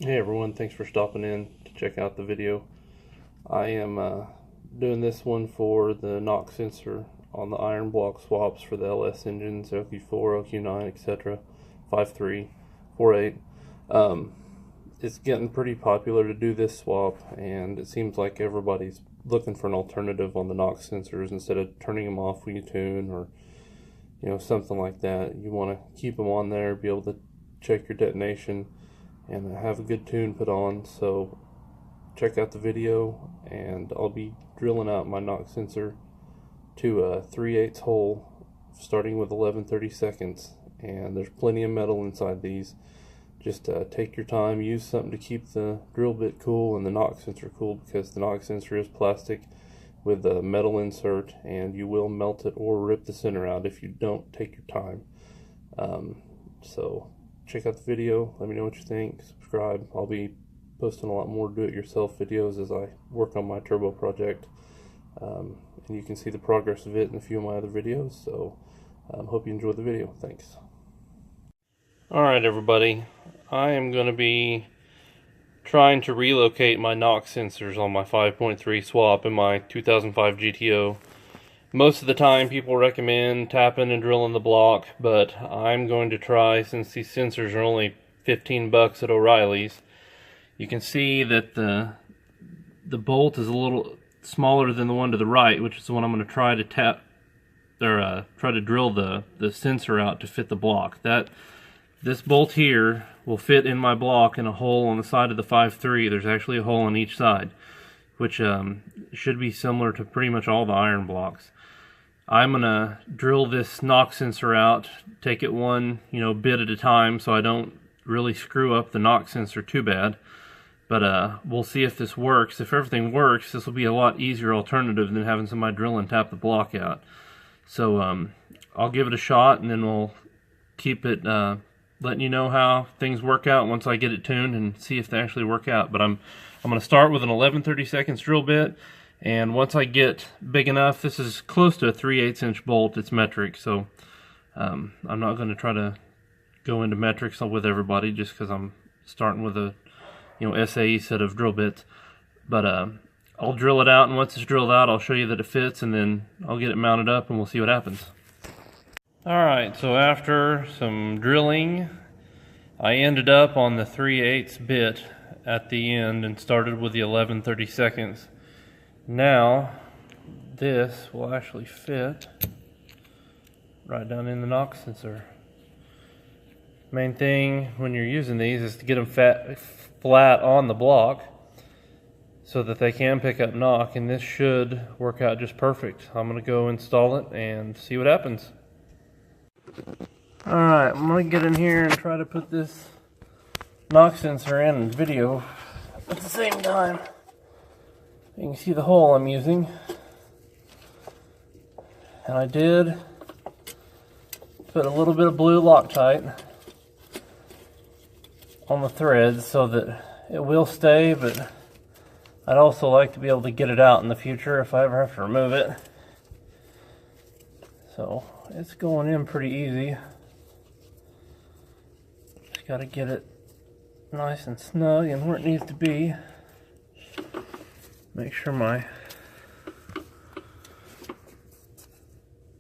Hey everyone, thanks for stopping in to check out the video. I am doing this one for the knock sensor on the iron block swaps for the LS engines, LQ4, LQ9, etc. 5.3, 4.8. It's getting pretty popular to do this swap, and it seems like everybody's looking for an alternative on the knock sensors instead of turning them off when you tune, or something like that. You want to keep them on there, be able to check your detonation and have a good tune put on. So check out the video, and I'll be drilling out my knock sensor to a 3/8 hole starting with 11/32, and there's plenty of metal inside these. Just take your time, use something to keep the drill bit cool and the knock sensor cool, because the knock sensor is plastic with a metal insert, and you will melt it or rip the center out if you don't take your time. So check out the video, let me know what you think, subscribe. I'll be posting a lot more do-it-yourself videos as I work on my turbo project, and you can see the progress of it in a few of my other videos. So hope you enjoy the video. Thanks. Alright everybody, I am going to be trying to relocate my knock sensors on my 5.3 swap in my 2005 GTO. Most of the time people recommend tapping and drilling the block, but I'm going to try, since these sensors are only 15 bucks at O'Reilly's. You can see that the bolt is a little smaller than the one to the right, which is the one I'm going to try to tap, or try to drill the sensor out to fit the block. This bolt here will fit in my block in a hole on the side of the 5.3. There's actually a hole on each side, which should be similar to pretty much all the iron blocks. I'm gonna drill this knock sensor out, take it one bit at a time, so I don't really screw up the knock sensor too bad. But we'll see if this works. If everything works, this will be a lot easier alternative than having somebody drill and tap the block out. So I'll give it a shot, and then we'll keep it letting you know how things work out once I get it tuned and see if they actually work out. But I'm going to start with an 11/32 drill bit, and once I get big enough, this is close to a 3/8 inch bolt, it's metric, so I'm not going to try to go into metrics with everybody just because I'm starting with a SAE set of drill bits. But I'll drill it out, and once it's drilled out, I'll show you that it fits, and then I'll get it mounted up and we'll see what happens. Alright, so after some drilling, I ended up on the 3/8 bit at the end and started with the 11/32. Now, this will actually fit right down in the knock sensor. Main thing when you're using these is to get them flat on the block so that they can pick up knock, and this should work out just perfect. I'm going to go install it and see what happens. Alright, I'm going to get in here and try to put this knock sensor in video at the same time. You can see the hole I'm using, and I did put a little bit of blue Loctite on the threads so that it will stay, but I'd also like to be able to get it out in the future if I ever have to remove it. So it's going in pretty easy. Just got to get it nice and snug and where it needs to be. Make sure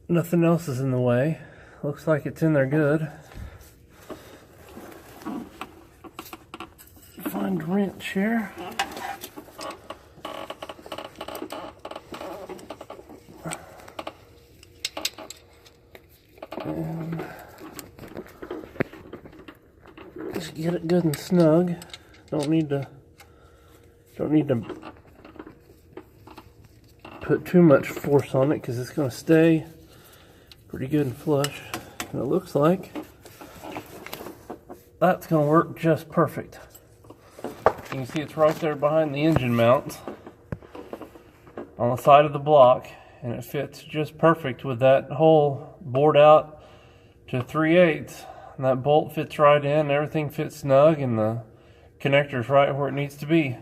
nothing else is in the way. Looks like it's in there good. Find a wrench here. And just get it good and snug. Don't need to put too much force on it because it's going to stay pretty good and flush. And it looks like that's going to work just perfect. You can see it's right there behind the engine mount on the side of the block, and it fits just perfect with that hole bored out to 3/8, and that bolt fits right in. Everything fits snug, and the connector's right where it needs to be.